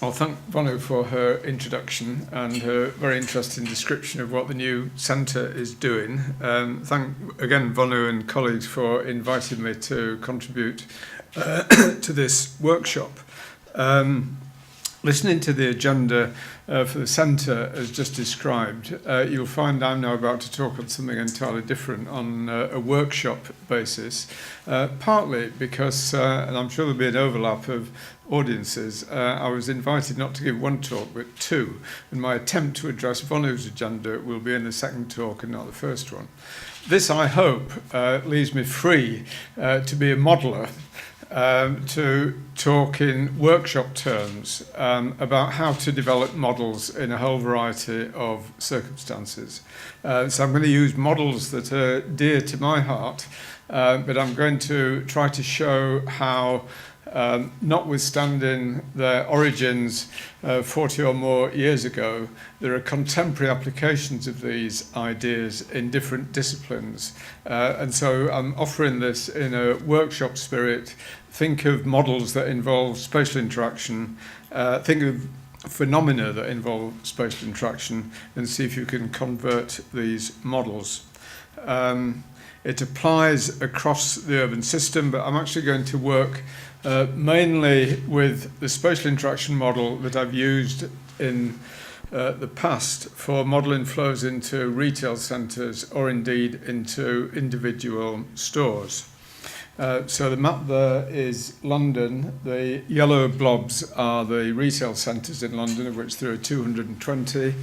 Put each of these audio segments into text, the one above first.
I'll thank Vonu for her introduction and her very interesting description of what the new centre is doing. Thank again Vonu and colleagues for inviting me to contribute to this workshop. Listening to the agenda for the centre as just described, you'll find I'm now about to talk on something entirely different on a workshop basis, partly because, and I'm sure there'll be an overlap of audiences, I was invited not to give one talk but two, and my attempt to address Vonu's agenda will be in the second talk and not the first one. This, I hope, leaves me free to be a modeller, to talk in workshop terms about how to develop models in a whole variety of circumstances. So I'm going to use models that are dear to my heart, but I'm going to try to show how, notwithstanding their origins 40 or more years ago, there are contemporary applications of these ideas in different disciplines. And so I'm offering this in a workshop spirit. Think of models that involve spatial interaction, think of phenomena that involve spatial interaction, and see if you can convert these models. It applies across the urban system, but I'm actually going to work mainly with the spatial interaction model that I've used in the past for modelling flows into retail centres or indeed into individual stores. So the map there is London. The yellow blobs are the retail centres in London, of which there are 220.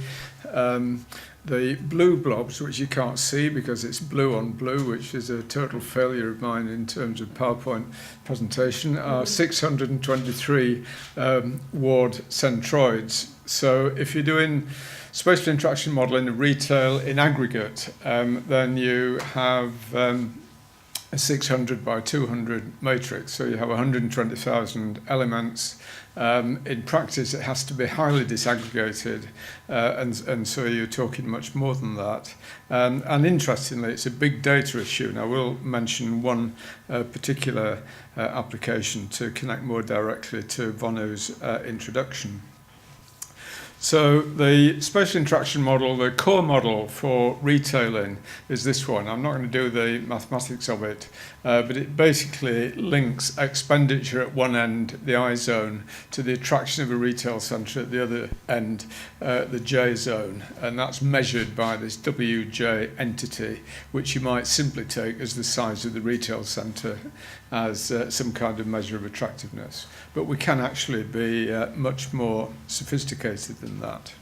The blue blobs, which you can't see because it's blue on blue, which is a total failure of mine in terms of PowerPoint presentation, are 623 ward centroids. So if you're doing spatial interaction modelling in retail in aggregate, then you have a 600 by 200 matrix, so you have 120,000 elements. In practice, it has to be highly disaggregated, and so you're talking much more than that. And interestingly, it's a big data issue, and I will mention one particular application to connect more directly to Vonu's introduction. So the spatial interaction model, the core model for retailing is this one. I'm not going to do the mathematics of it, but it basically links expenditure at one end, the I zone, to the attraction of a retail centre at the other end, the J zone. And that's measured by this WJ entity, which you might simply take as the size of the retail centre as some kind of measure of attractiveness. But we can actually be much more sophisticated than that.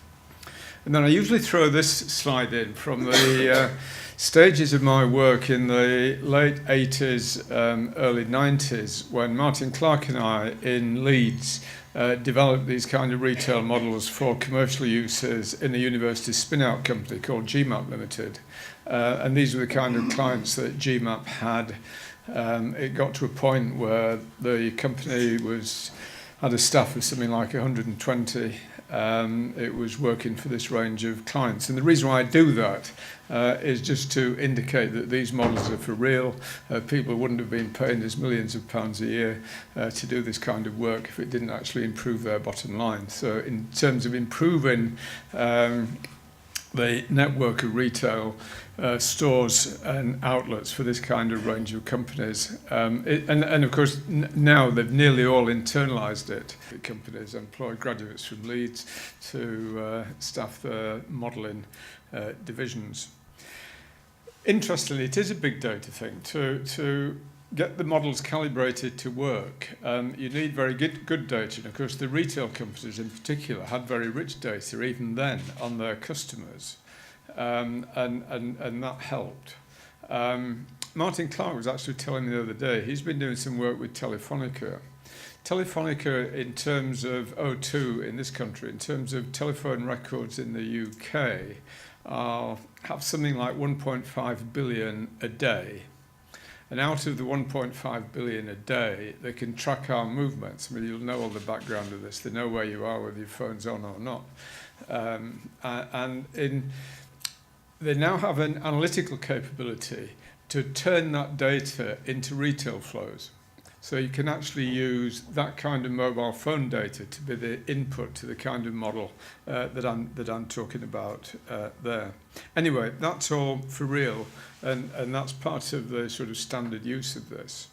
And then I usually throw this slide in from the stages of my work in the late 80s, early 90s, when Martin Clark and I in Leeds developed these kind of retail models for commercial uses in a university spin-out company called GMAP Limited. And these were the kind of clients that GMAP had. It got to a point where the company had a staff of something like 120. It was working for this range of clients. And the reason why I do that is just to indicate that these models are for real. People wouldn't have been paying us millions of pounds a year to do this kind of work if it didn't actually improve their bottom line. So in terms of improving the network of retail stores and outlets for this kind of range of companies. And of course, now they've nearly all internalised it. The companies employ graduates from Leeds to staff their modelling divisions. Interestingly, it is a big data thing. To get the models calibrated to work, you need very good data. And of course, the retail companies in particular had very rich data even then on their customers. And that helped. Martin Clark was actually telling me the other day, he's been doing some work with Telefonica. Telefonica, in terms of O2 in this country, in terms of telephone records in the UK, have something like 1.5 billion a day. And out of the 1.5 billion a day, they can track our movements. I mean, you'll know all the background of this. They know where you are, whether your phone's on or not. They now have an analytical capability to turn that data into retail flows. So you can actually use that kind of mobile phone data to be the input to the kind of model that I'm talking about there. Anyway, that's all for real, and that's part of the sort of standard use of this.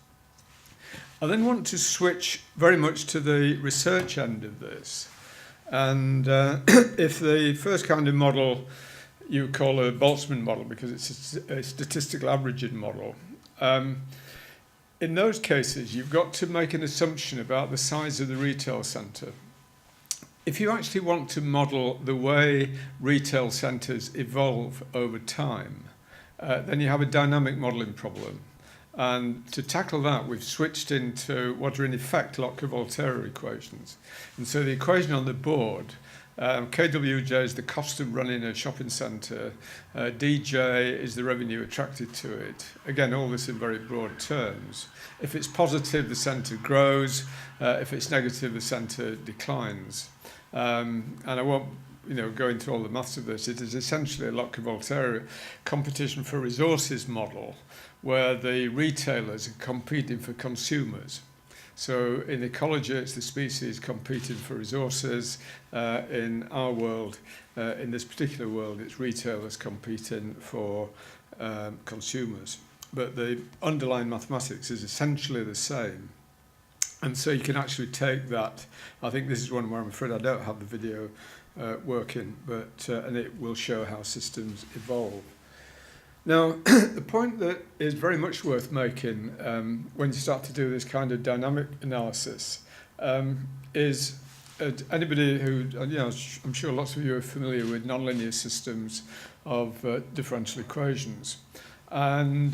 I then want to switch very much to the research end of this. And if the first kind of model you call a Boltzmann model because it's a statistical averaging model, in those cases, you've got to make an assumption about the size of the retail centre. If you actually want to model the way retail centres evolve over time, then you have a dynamic modelling problem. And to tackle that, we've switched into what are in effect Lotka-Volterra equations. And so the equation on the board, KWJ is the cost of running a shopping centre, DJ is the revenue attracted to it. Again, all this in very broad terms. If it's positive, the centre grows. If it's negative, the centre declines. And I won't go into all the maths of this. It is essentially a Lotka-Volterra competition for resources model where the retailers are competing for consumers. So in ecology, it's the species competing for resources. In our world, in this particular world, it's retailers competing for consumers. But the underlying mathematics is essentially the same. And so you can actually take that. I think this is one where I'm afraid I don't have the video working, but and it will show how systems evolve. Now, the point that is very much worth making when you start to do this kind of dynamic analysis is anybody who, I'm sure lots of you are familiar with nonlinear systems of differential equations. And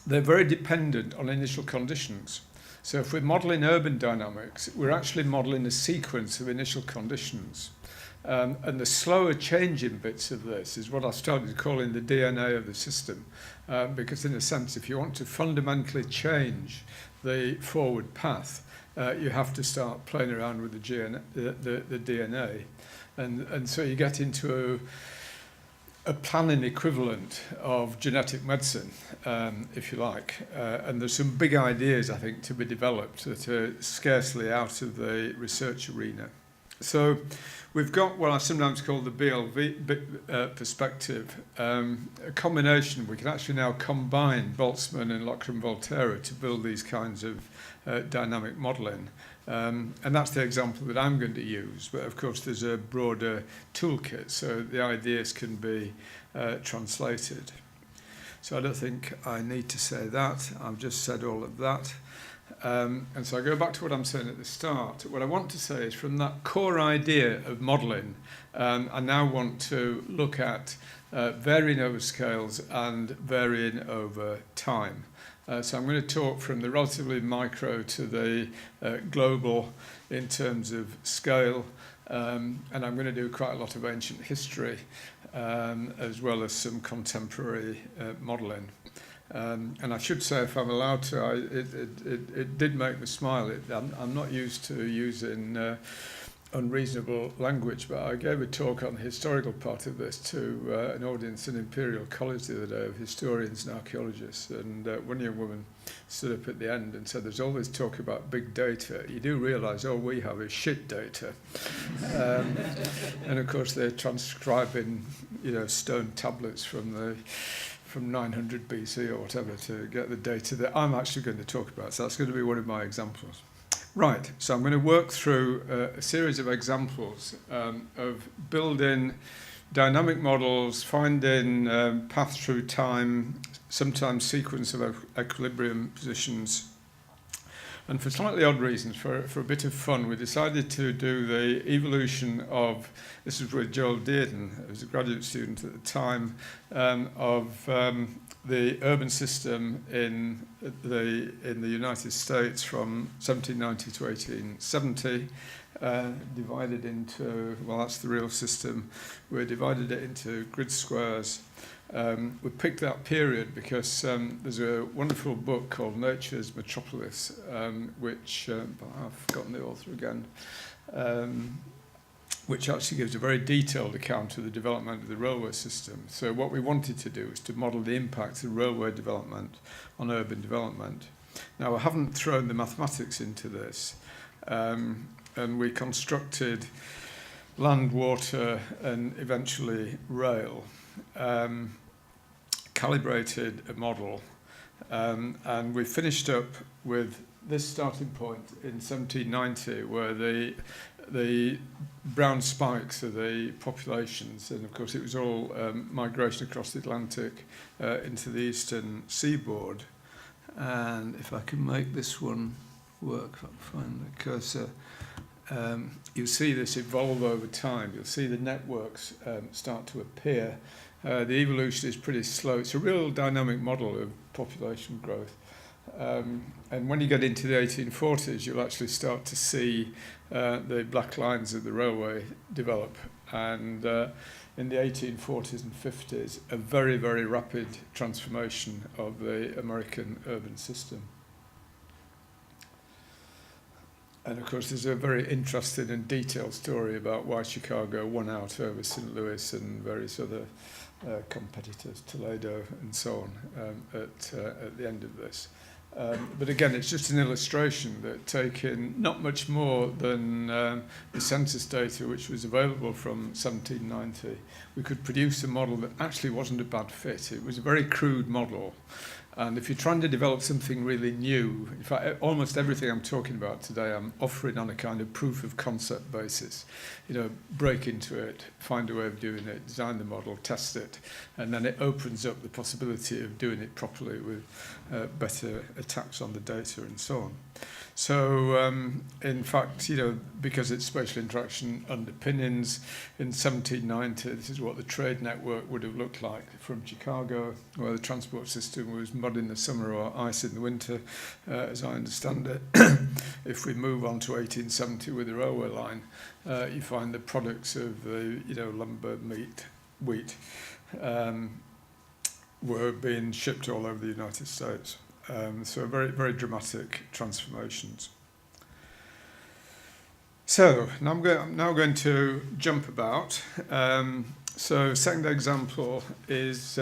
they're very dependent on initial conditions. So if we're modelling urban dynamics, we're actually modelling a sequence of initial conditions. And the slower changing bits of this is what I started calling the DNA of the system. Because in a sense, if you want to fundamentally change the forward path, you have to start playing around with the DNA. And so you get into a planning equivalent of genetic medicine, if you like. And there's some big ideas, I think, to be developed that are scarcely out of the research arena. So we've got what I sometimes call the BLV perspective, a combination. We can actually now combine Boltzmann and Lotka-Volterra to build these kinds of dynamic modelling. And that's the example that I'm going to use. But of course, there's a broader toolkit, so the ideas can be translated. So I don't think I need to say that. I've just said all of that. And so I go back to what I'm saying at the start. What I want to say is from that core idea of modelling, I now want to look at varying over scales and varying over time. So I'm going to talk from the relatively micro to the global in terms of scale, and I'm going to do quite a lot of ancient history as well as some contemporary modelling. And I should say, if I'm allowed to, it did make me smile. I'm not used to using unreasonable language, but I gave a talk on the historical part of this to an audience in Imperial College the other day of historians and archaeologists, and one young woman stood up at the end and said, there's all this talk about big data. You do realise all we have is shit data. And of course they're transcribing stone tablets from 900 BC or whatever to get the data that I'm actually going to talk about. So that's going to be one of my examples. Right, so I'm going to work through a series of examples of building dynamic models, finding paths through time, sometimes sequence of equilibrium positions. And for slightly odd reasons, for a bit of fun, we decided to do the evolution of, this was with Joel Dearden, who was a graduate student at the time, of the urban system in the United States from 1790 to 1870, divided into, well, that's the real system. We divided it into grid squares. We picked that period because there's a wonderful book called Nature's Metropolis, which, I've forgotten the author again, which actually gives a very detailed account of the development of the railway system. So what we wanted to do was to model the impact of railway development on urban development. Now, I haven't thrown the mathematics into this, and we constructed land, water, and eventually rail, calibrated a model, and we finished up with this starting point in 1790, where the brown spikes are the populations, and of course it was all migration across the Atlantic into the eastern seaboard. And if I can make this one work, if I can find the cursor, you'll see this evolve over time. You'll see the networks start to appear. The evolution is pretty slow. It's a real dynamic model of population growth. And when you get into the 1840s, you'll actually start to see the black lines of the railway develop. And in the 1840s and 50s, a very, very rapid transformation of the American urban system. And of course, there's a very interesting and detailed story about why Chicago won out over St. Louis and various other competitors, Toledo and so on, at the end of this. But again, it's just an illustration that taking not much more than the census data which was available from 1790, we could produce a model that actually wasn't a bad fit. It was a very crude model. And if you're trying to develop something really new, in fact, almost everything I'm talking about today, I'm offering on a kind of proof of concept basis. You know, break into it, find a way of doing it, design the model, test it, and then it opens up the possibility of doing it properly with better attacks on the data and so on. So, in fact, you know, because it's spatial interaction underpinnings, in 1790, this is what the trade network would have looked like from Chicago, where the transport system was mud in the summer or ice in the winter, as I understand it. If we move on to 1870 with the railway line, you find the products of the, you know, lumber, meat, wheat, were being shipped all over the United States. So very, very dramatic transformations. So now I'm now going to jump about. So second example is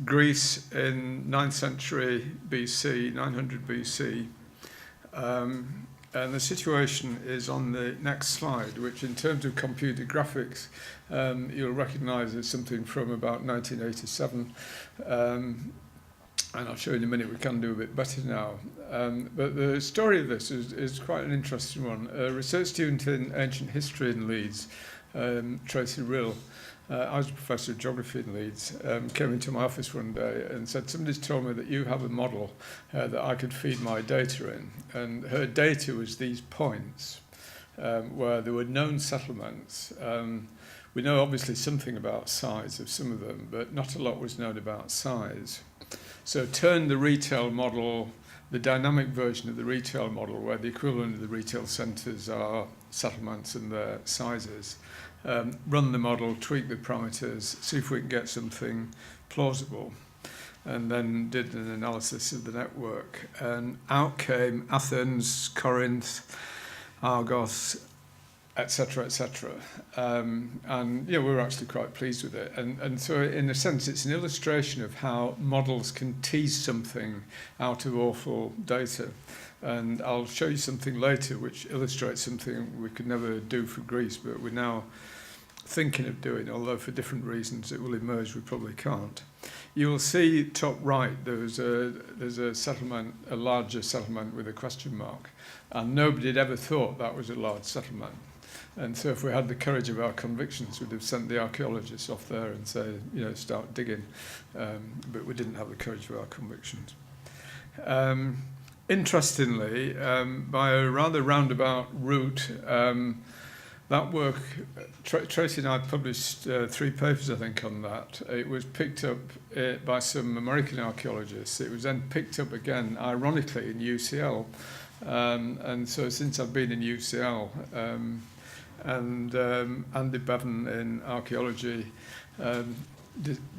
Greece in 9th century BC, 900 BC. And the situation is on the next slide, which in terms of computer graphics, you'll recognize as something from about 1987. And I'll show you in a minute we can do a bit better now. But the story of this is quite an interesting one. A research student in ancient history in Leeds, Tracy Rill, I was a professor of geography in Leeds, came into my office one day and said, somebody's told me that you have a model that I could feed my data in. And her data was these points where there were known settlements. We know obviously something about size of some of them, but not a lot was known about size. So turn the retail model, the dynamic version of the retail model, where the equivalent of the retail centres are settlements and their sizes, run the model, tweak the parameters, see if we can get something plausible, and then did an analysis of the network. And out came Athens, Corinth, Argos, etc., etc. And yeah, we were actually quite pleased with it. And so in a sense, it's an illustration of how models can tease something out of awful data. And I'll show you something later which illustrates something we could never do for Greece, but we're now thinking of doing, although for different reasons it will emerge we probably can't. You will see top right, there's a settlement, a larger settlement with a question mark. And nobody had ever thought that was a large settlement. And so if we had the courage of our convictions, we'd have sent the archaeologists off there and say, you know, start digging. But we didn't have the courage of our convictions. Interestingly, by a rather roundabout route, that work, Tracy and I published 3 papers, I think, on that. It was picked up by some American archaeologists. It was then picked up again, ironically, in UCL. And so since I've been in UCL, and Andy Bevan in archaeology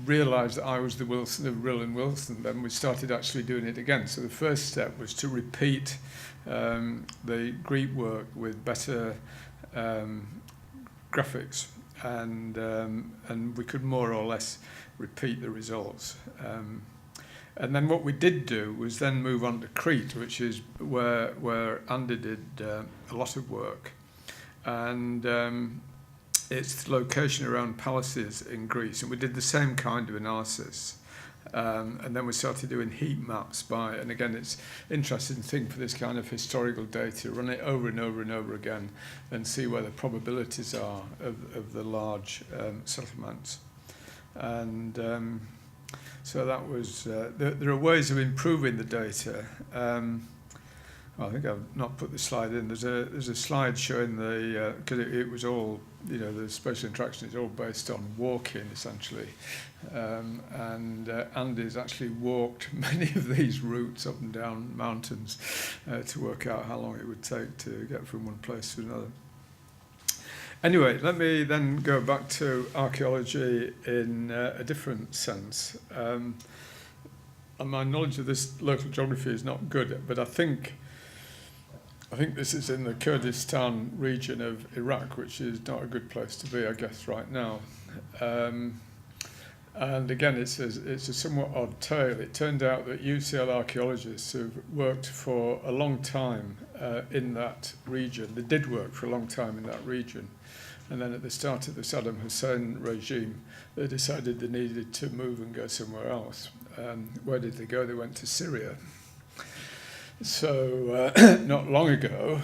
realised that I was the Wilson of Rill and Wilson, then we started actually doing it again. So the first step was to repeat the Greek work with better graphics, and we could more or less repeat the results. And then what we did do was then move on to Crete, which is where Andy did a lot of work. And its location around palaces in Greece. And we did the same kind of analysis. And then we started doing heat maps and again, it's an interesting thing for this kind of historical data, run it over and over and over again and see where the probabilities are of the large settlements. And so that was, there are ways of improving the data. I think I've not put the slide in. There's a slide showing because it was all, the spatial interaction is all based on walking essentially, and Andy's actually walked many of these routes up and down mountains to work out how long it would take to get from one place to another. Anyway, let me then go back to archaeology in a different sense. And my knowledge of this local geography is not good, but I think this is in the Kurdistan region of Iraq, which is not a good place to be, I guess, right now. And again, it's a somewhat odd tale. It turned out that UCL archaeologists have worked for a long time in that region. They did work for a long time in that region. And then at the start of the Saddam Hussein regime, they decided they needed to move and go somewhere else. Where did they go? They went to Syria. So not long ago,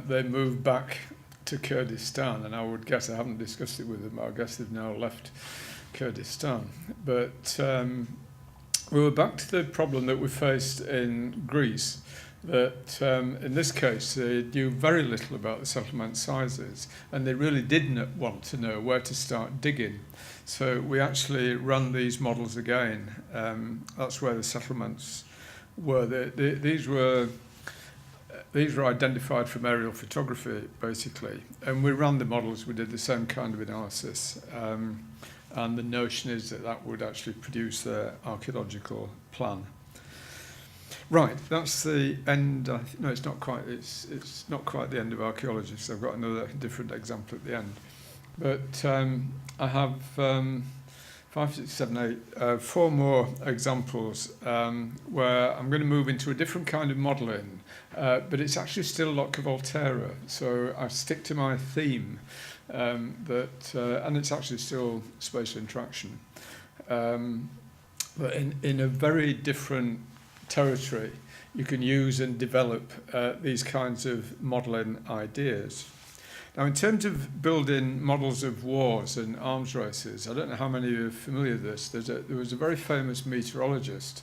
they moved back to Kurdistan, and I would guess, I haven't discussed it with them, I guess they've now left Kurdistan. But we were back to the problem that we faced in Greece, that in this case they knew very little about the settlement sizes, and they really didn't want to know where to start digging. So we actually ran these models again. That's where the settlements were. These were identified from aerial photography, basically. And we ran the models, we did the same kind of analysis. And the notion is that would actually produce their archaeological plan. Right, that's the end. No, it's not quite. It's not quite the end of archaeology. So I've got another different example at the end. But I have 5, 6, 7, 8, 4 more examples where I'm going to move into a different kind of modelling, but it's actually still Lotka-Volterra. So I stick to my theme, and it's actually still spatial interaction, but in a very different territory. You can use and develop these kinds of modelling ideas. Now, in terms of building models of wars and arms races, I don't know how many of you are familiar with this. There was a very famous meteorologist,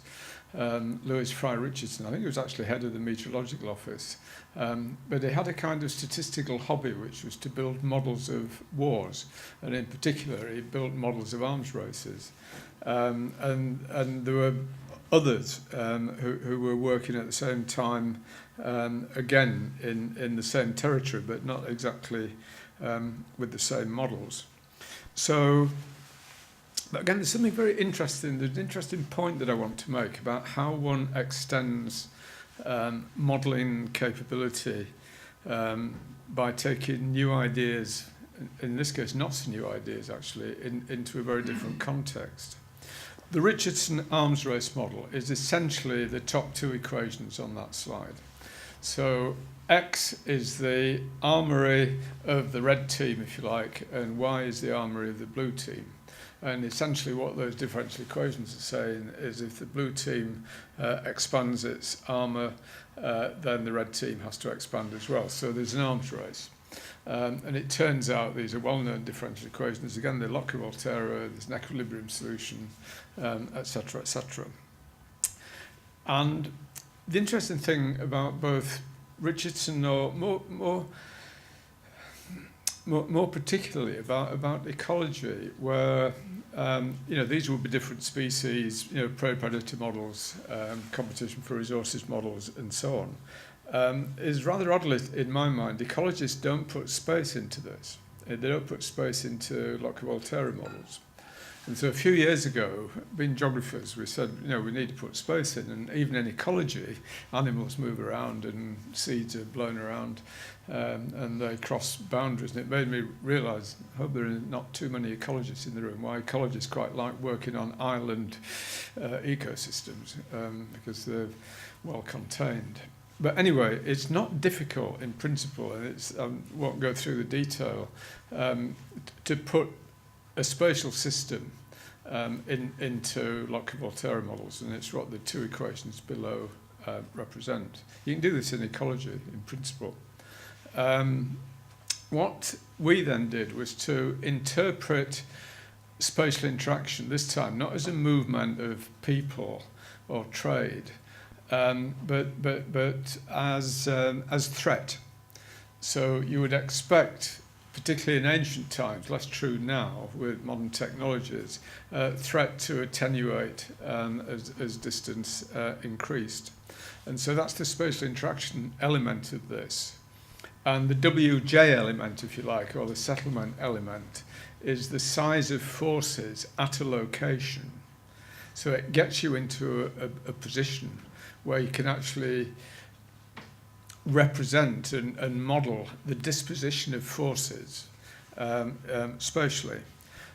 Lewis Fry Richardson. I think he was actually head of the meteorological office. But he had a kind of statistical hobby, which was to build models of wars. And in particular, he built models of arms races. And there were others who were working at the same time, again, in the same territory, but not exactly with the same models. So, but again, there's something very interesting. There's an interesting point that I want to make about how one extends modelling capability by taking new ideas, in this case, not so new ideas, actually, into a very different context. The Richardson arms race model is essentially the top 2 equations on that slide. So X is the armory of the red team, if you like, and Y is the armory of the blue team. And essentially what those differential equations are saying is if the blue team expands its armour, then the red team has to expand as well. So there's an arms race. And it turns out these are well-known differential equations. Again, they're Lotka-Volterra, there's an equilibrium solution, etc., etc. And the interesting thing about both Richardson, or more particularly about ecology, where these will be different species, prey-predator models, competition for resources models, and so on. Is rather oddly, in my mind, ecologists don't put space into this. They don't put space into Lotka-Volterra models. And so a few years ago, being geographers, we said, we need to put space in. And even in ecology, animals move around and seeds are blown around and they cross boundaries. And it made me realise, I hope there are not too many ecologists in the room, why ecologists quite like working on island ecosystems because they're well contained. But anyway, it's not difficult in principle, and it's won't go through the detail, to put a spatial system into Lotka-Volterra models, and it's what the two equations below represent. You can do this in ecology, in principle. What we then did was to interpret spatial interaction, this time not as a movement of people or trade, but as threat. So you would expect, particularly in ancient times, less true now with modern technologies, threat to attenuate as distance increased. And so that's the spatial interaction element of this. And the WJ element, if you like, or the settlement element, is the size of forces at a location. So it gets you into a position where you can actually represent and model the disposition of forces spatially.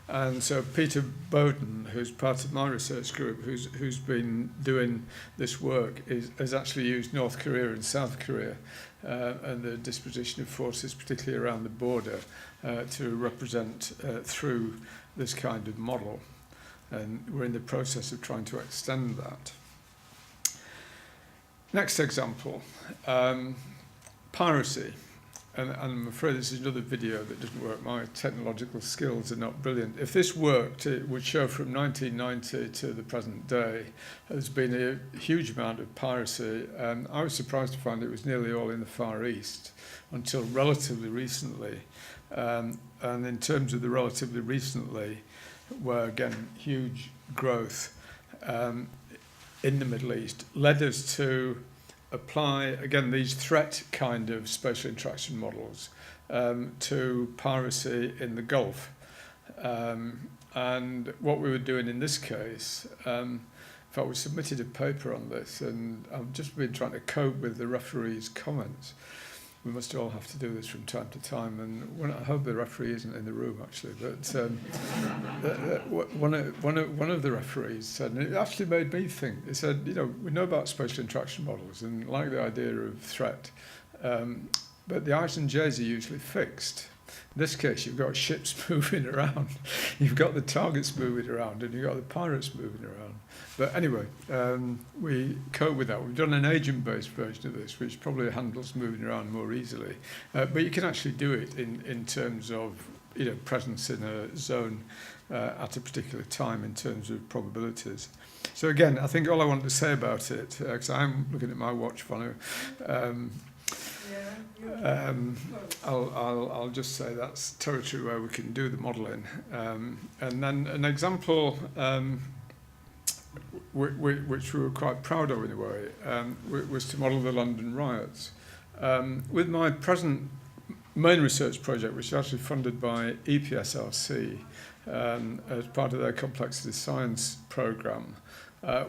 And so Peter Bowden, who's part of my research group, who's been doing this work, has actually used North Korea and South Korea and the disposition of forces, particularly around the border, to represent through this kind of model. And we're in the process of trying to extend that. Next example, piracy. And I'm afraid this is another video that doesn't work. My technological skills are not brilliant. If this worked, it would show from 1990 to the present day, there's been a huge amount of piracy. I was surprised to find it was nearly all in the Far East until relatively recently. And in terms of the relatively recently, where again, huge growth in the Middle East led us to apply, again, these threat kind of spatial interaction models to piracy in the Gulf. And what we were doing in this case, in fact, we submitted a paper on this, and I've just been trying to cope with the referee's comments. We must all have to do this from time to time, and I hope the referee isn't in the room, actually, but one of the referees said, and it actually made me think, he said, we know about spatial interaction models and like the idea of threat, but the I's and J's are usually fixed. In this case, you've got ships moving around, you've got the targets moving around, and you've got the pirates moving around. But anyway, we cope with that. We've done an agent-based version of this, which probably handles moving around more easily. But you can actually do it in terms of presence in a zone at a particular time in terms of probabilities. So again, I think all I want to say about it, because I'm looking at my watch, Vanu, I'll just say that's territory where we can do the modelling. And then an example which we were quite proud of in a way was to model the London riots. With my present main research project, which is actually funded by EPSRC as part of their complexity science programme,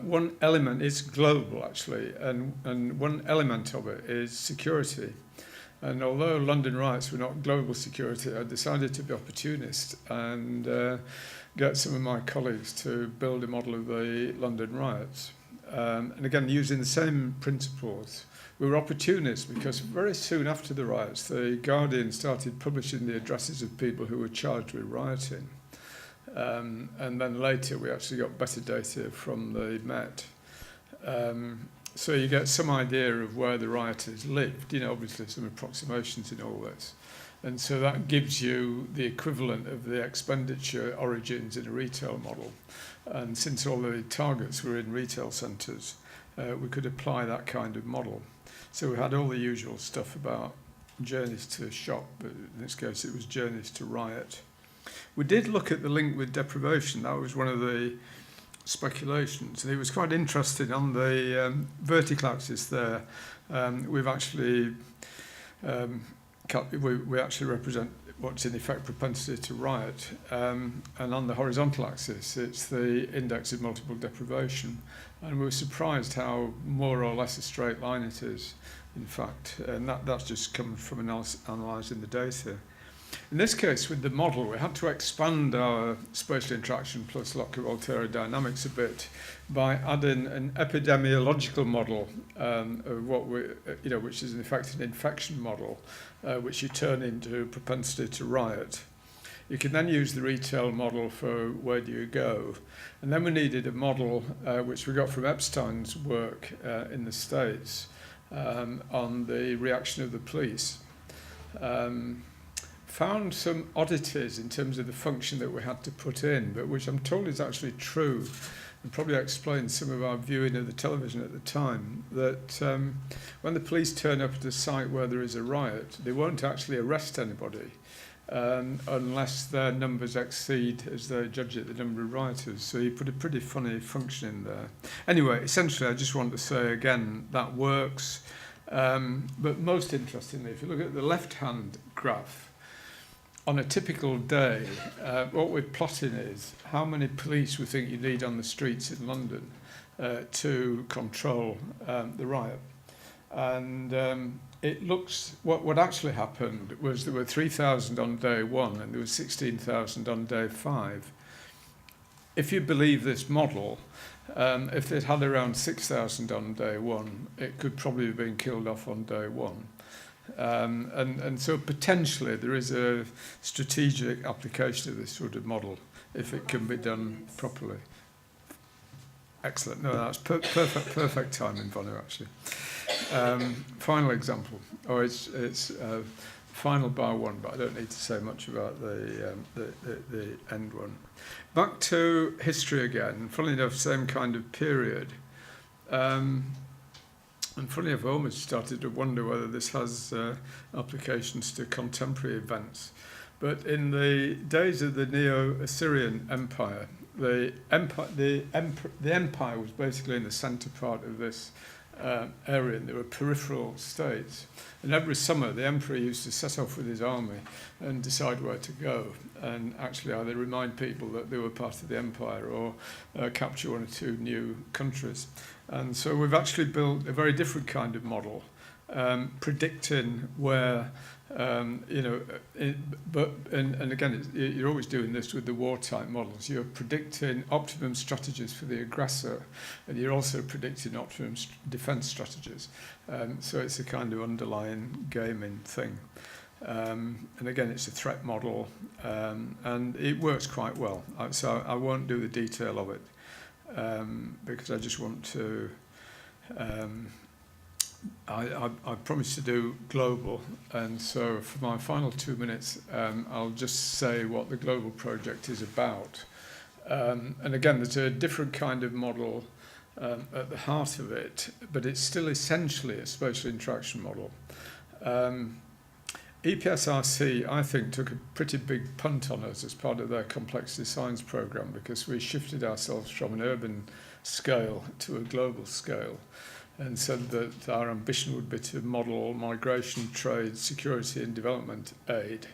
one element is global actually, and one element of it is security. And although London riots were not global security, I decided to be opportunist and get some of my colleagues to build a model of the London riots. And again, using the same principles. We were opportunists because very soon after the riots, the Guardian started publishing the addresses of people who were charged with rioting. And then later we actually got better data from the Met. So you get some idea of where the rioters lived, obviously some approximations in all this. And so that gives you the equivalent of the expenditure origins in a retail model. And since all the targets were in retail centres, we could apply that kind of model. So we had all the usual stuff about journeys to shop, but in this case it was journeys to riot. We did look at the link with deprivation. That was one of the speculations, and it was quite interesting. On the vertical axis there, we've actually we actually represent what's in effect propensity to riot. And on the horizontal axis, it's the index of multiple deprivation. And we were surprised how more or less a straight line it is, in fact. And that's just come from analysing the data. In this case, with the model, we had to expand our spatial interaction plus Lockyer-Volterra dynamics a bit by adding an epidemiological model of what which is in effect an infection model, which you turn into propensity to riot. You can then use the retail model for where do you go. And then we needed a model which we got from Epstein's work in the States on the reaction of the police. Found some oddities in terms of the function that we had to put in, but which I'm told is actually true, and probably explains some of our viewing of the television at the time, that when the police turn up at a site where there is a riot, they won't actually arrest anybody unless their numbers exceed, as they judge it, the number of rioters. So you put a pretty funny function in there. Anyway, essentially, I just want to say again, that works. But most interestingly, if you look at the left-hand graph, on a typical day, what we're plotting is how many police we think you need on the streets in London to control the riot. And it looks, what actually happened was there were 3,000 on day one and there was 16,000 on day 5. If you believe this model, if they'd had around 6,000 on day one, it could probably have been killed off on day one. And so potentially there is a strategic application of this sort of model if it can be done properly. Excellent. No, that's perfect timing, Bono, actually. Final example. Oh, it's final bar one, but I don't need to say much about the end one. Back to history again. Funnily enough, same kind of period. And funny enough, I almost started to wonder whether this has applications to contemporary events. But in the days of the Neo-Assyrian Empire, the empire was basically in the centre part of this area, and there were peripheral states. And every summer, the emperor used to set off with his army and decide where to go, and actually either remind people that they were part of the empire or capture one or two new countries. And so we've actually built a very different kind of model, predicting where, and again, you're always doing this with the war-type models. You're predicting optimum strategies for the aggressor, and you're also predicting optimum defense strategies. So it's a kind of underlying gaming thing. And again, it's a threat model, and it works quite well. So I won't do the detail of it, because I just want to... I promised to do global, and so for my final 2 minutes, I'll just say what the global project is about. And again, there's a different kind of model at the heart of it, but it's still essentially a spatial interaction model. EPSRC, I think, took a pretty big punt on us as part of their complexity science program, because we shifted ourselves from an urban scale to a global scale, and said that our ambition would be to model migration, trade, security and development aid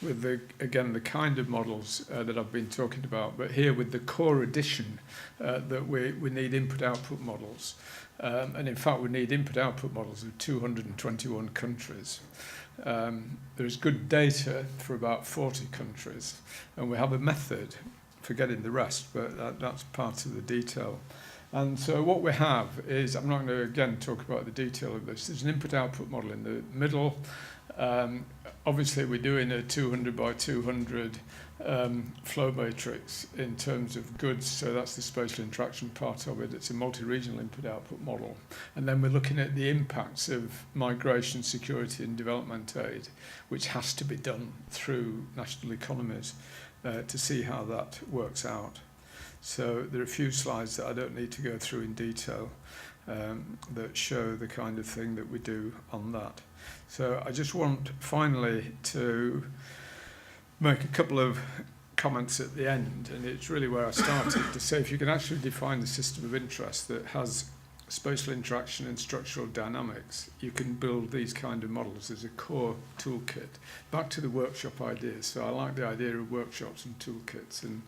with, the kind of models that I've been talking about, but here with the core addition that we need input-output models. And in fact, we need input-output models of 221 countries. There is good data for about 40 countries, and we have a method for getting the rest, but that's part of the detail. And so what we have is, I'm not going to again talk about the detail of this, there's an input-output model in the middle. Obviously we're doing a 200 by 200 flow matrix in terms of goods, so that's the spatial interaction part of it. It's a multi-regional input-output model. And then we're looking at the impacts of migration, security and development aid, which has to be done through national economies to see how that works out. So there are a few slides that I don't need to go through in detail that show the kind of thing that we do on that. So I just want finally to make a couple of comments at the end, and it's really where I started, to say if you can actually define the system of interest that has spatial interaction and structural dynamics, you can build these kind of models as a core toolkit. Back to the workshop idea. So I like the idea of workshops and toolkits, and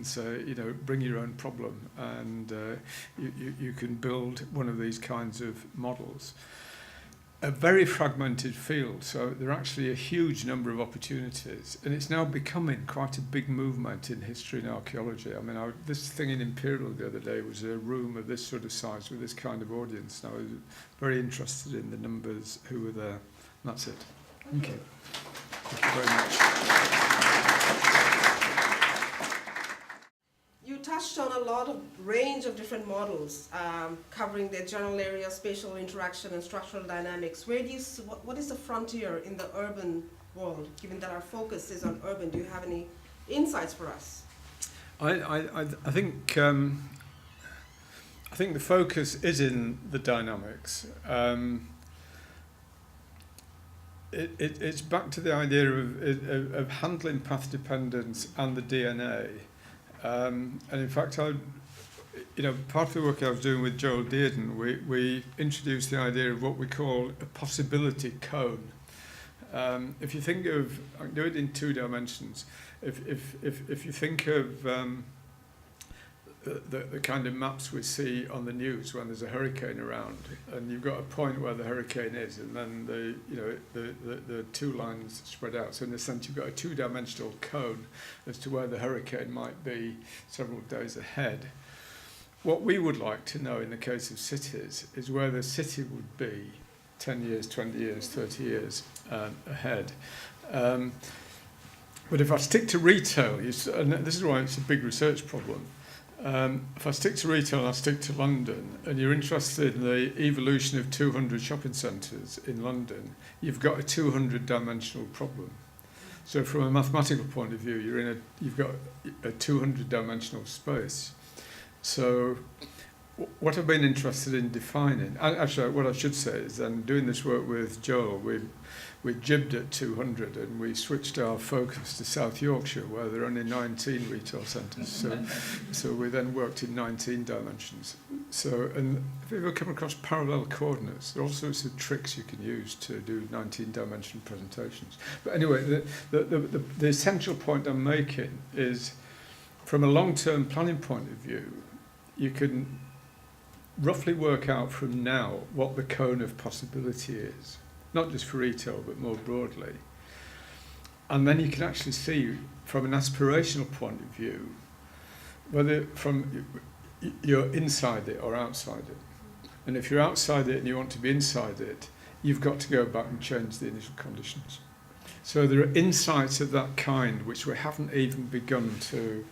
so, you know, bring your own problem, and you can build one of these kinds of models. A very fragmented field, so there are actually a huge number of opportunities, and it's now becoming quite a big movement in history and archaeology. I mean, this thing in Imperial the other day was a room of this sort of size with this kind of audience, and I was very interested in the numbers who were there. And that's it. Thank you. Thank you very much. You touched on a lot of range of different models covering the general area, spatial interaction, and structural dynamics. Where do you what is the frontier in the urban world? Given that our focus is on urban, do you have any insights for us? I think the focus is in the dynamics. It's back to the idea of handling path dependence and the DNA. And in fact, part of the work I was doing with Joel Dearden, we introduced the idea of what we call a possibility cone. If you think of, I can do it in 2 dimensions. If you think of the kind of maps we see on the news when there's a hurricane around, and you've got a point where the hurricane is, and then the 2 lines spread out. So in a sense, you've got a 2-dimensional cone as to where the hurricane might be several days ahead. What we would like to know in the case of cities is where the city would be 10 years, 20 years, 30 years ahead. But if I stick to retail, and this is why it's a big research problem. If I stick to retail and I stick to London, and you're interested in the evolution of 200 shopping centres in London, you've got a 200-dimensional problem. So from a mathematical point of view, you've got a 200-dimensional space. So what I've been interested in defining, actually what I should say is, then doing this work with Joel, we jibbed at 200 and we switched our focus to South Yorkshire, where there are only 19 retail centres. So we then worked in 19 dimensions. So, and if you ever come across parallel coordinates, there are all sorts of tricks you can use to do 19-dimensional presentations. But anyway, the essential point I'm making is, from a long-term planning point of view, you can roughly work out from now what the cone of possibility is. Not just for retail, but more broadly. And then you can actually see, from an aspirational point of view, whether you're inside it or outside it. And if you're outside it and you want to be inside it, you've got to go back and change the initial conditions. So there are insights of that kind which we haven't even begun to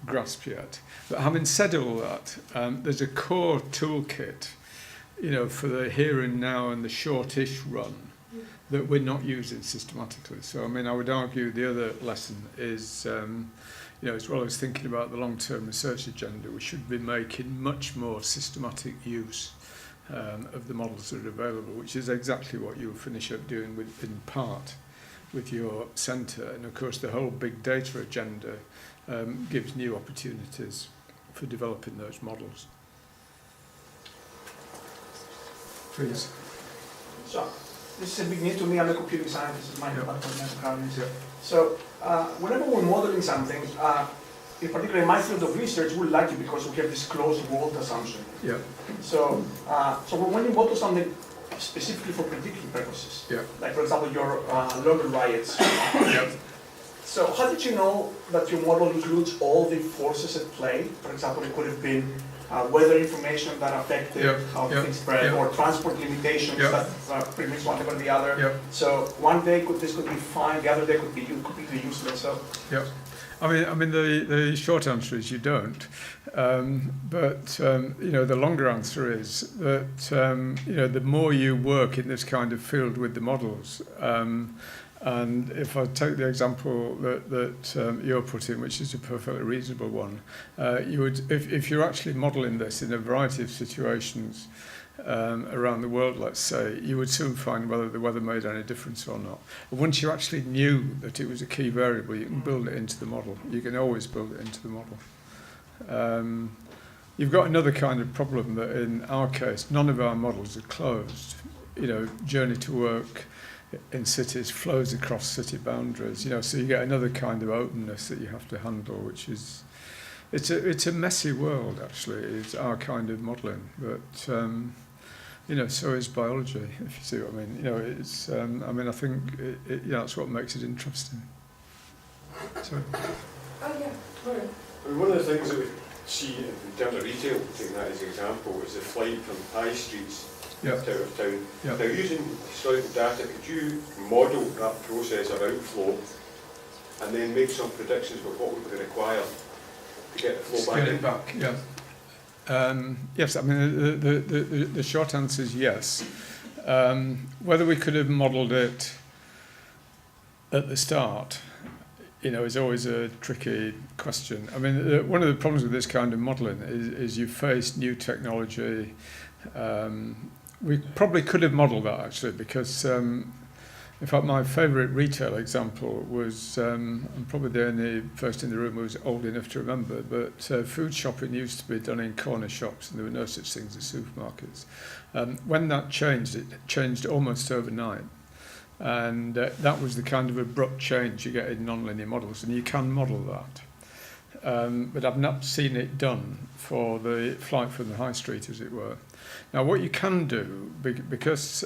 grasp yet. But having said all that, there's a core toolkit, for the here and now and the shortish run that we're not using systematically. So, I would argue the other lesson is, as well as thinking about the long-term research agenda, we should be making much more systematic use of the models that are available, which is exactly what you'll finish up doing in part with your centre. And of course, the whole big data agenda gives new opportunities for developing those models. Please. So, this is a big need to me. I'm a computing scientist. This is my background. Yeah. So, whenever we're modeling something, in particular in my field of research, we like it because we have this closed world assumption. Yeah. So when you model something specifically for predicting purposes, yeah. like for example your London riots. Yeah. So how did you know that your model includes all the forces at play? For example, it could have been weather information that affected how things spread, or transport limitations that pretty much one over the other. So one day this could be fine, the other day could be completely useless. So. The short answer is you don't. The longer answer is that the more you work in this kind of field with the models. And if I take the example that you're putting, which is a perfectly reasonable one, you would, if you're actually modelling this in a variety of situations around the world, let's say, you would soon find whether the weather made any difference or not. And once you actually knew that it was a key variable, you can build it into the model. You can always build it into the model. you've got another kind of problem that in our case, none of our models are closed. Journey to work in cities flows across city boundaries, so you get another kind of openness that you have to handle, which is, it's a messy world, actually. It's our kind of modelling, but so is biology, if you see what I mean. It's I think that's what makes it interesting. So. Oh yeah, sorry. One of the things that we see in terms of retail, taking that as an example, is the flight from high streets out of town. Now, using historical data, could you model that process of outflow and then make some predictions about what we would require to get the flow back? Get it back, yeah. Yes, I mean, the short answer is yes. Whether we could have modelled it at the start, is always a tricky question. I mean, one of the problems with this kind of modelling is you face new technology. We probably could have modelled that, actually, because, in fact, my favourite retail example was, I'm probably the only person in the room who was old enough to remember, but food shopping used to be done in corner shops, and there were no such things as supermarkets. When that changed, it changed almost overnight. And that was the kind of abrupt change you get in nonlinear models, and you can model that. But I've not seen it done for the flight from the high street, as it were. Now, what you can do, because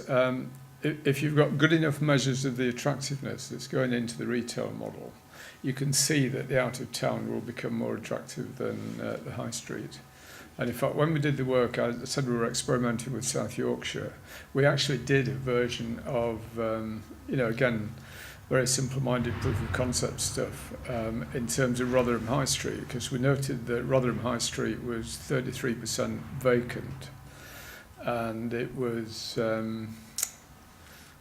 if you've got good enough measures of the attractiveness that's going into the retail model, you can see that the out of town will become more attractive than the high street. And in fact, when we did the work, I said we were experimenting with South Yorkshire. We actually did a version of, again, very simple-minded proof of concept stuff in terms of Rotherham High Street, because we noted that Rotherham High Street was 33% vacant, and it was,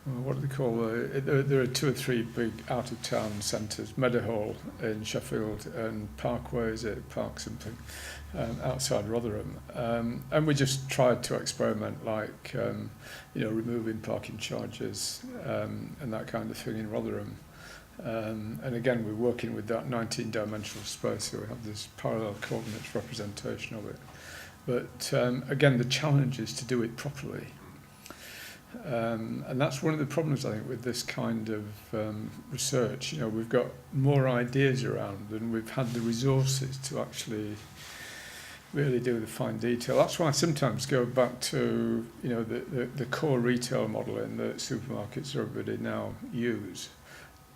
what do they call it? There are 2 or 3 big out-of-town centres, Meadowhall in Sheffield and Parkway, is it Park something, outside Rotherham. And we just tried to experiment, like, removing parking charges and that kind of thing in Rotherham. And again, we're working with that 19-dimensional space, so we have this parallel coordinates representation of it. But again, the challenge is to do it properly. And that's one of the problems, I think, with this kind of research. We've got more ideas around than we've had the resources to actually really do the fine detail. That's why I sometimes go back to, the core retail modelling that supermarkets or everybody now use.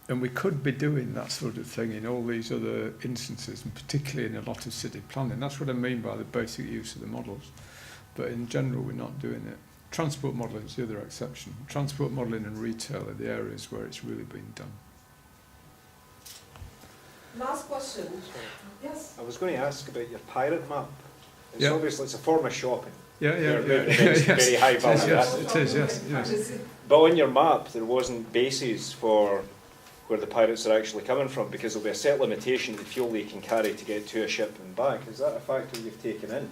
And we could be doing that sort of thing in all these other instances, and particularly in a lot of city planning. That's what I mean by the basic use of the models. But in general, we're not doing it. Transport modelling is the other exception. Transport modelling and retail are the areas where it's really been done. Last question. Yes? I was going to ask about your pirate map. It's Yeah. obviously, it's a form of shopping. Yeah. Very high value. Yes, it is, yes. But on your map, there wasn't bases for where the pirates are actually coming from, because there'll be a set limitation of the fuel they can carry to get to a ship and back. Is that a factor you've taken in?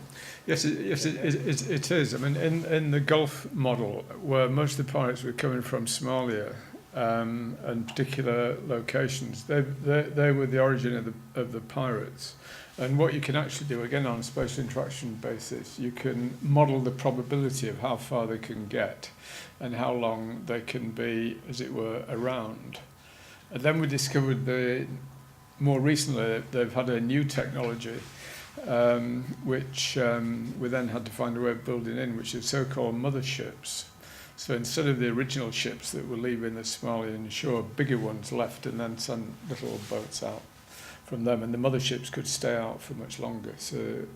Yes, it is. I mean, in the Gulf model, where most of the pirates were coming from Somalia and particular locations, they were the origin of the pirates. And what you can actually do, again, on a spatial interaction basis, you can model the probability of how far they can get and how long they can be, as it were, around. And then we discovered more recently they've had a new technology which we then had to find a way of building in, which is so-called motherships. So instead of the original ships that were leaving the Somalian shore, bigger ones left and then sent little boats out from them, and the motherships could stay out for much longer. So,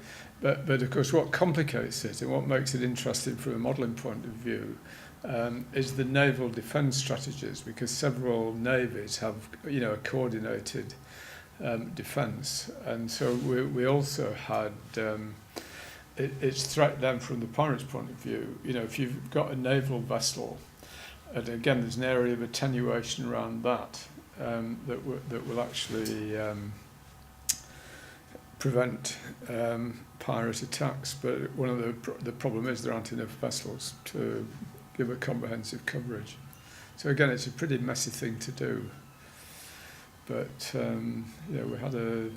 but of course, what complicates it and what makes it interesting from a modelling point of view is the naval defence strategies, because several navies have, a coordinated defence, and so we also had it's threat then from the pirates' point of view. If you've got a naval vessel, and again there's an area of attenuation around that that will actually prevent pirate attacks. But one of the problem is there aren't enough vessels to give a comprehensive coverage. So again, it's a pretty messy thing to do. But we had an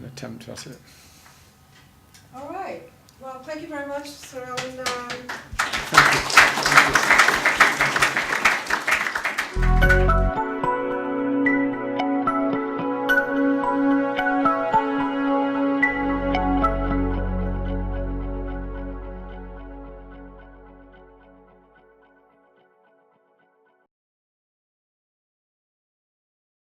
attempt at it. All right. Well, thank you very much, Sir Alan. Thank you.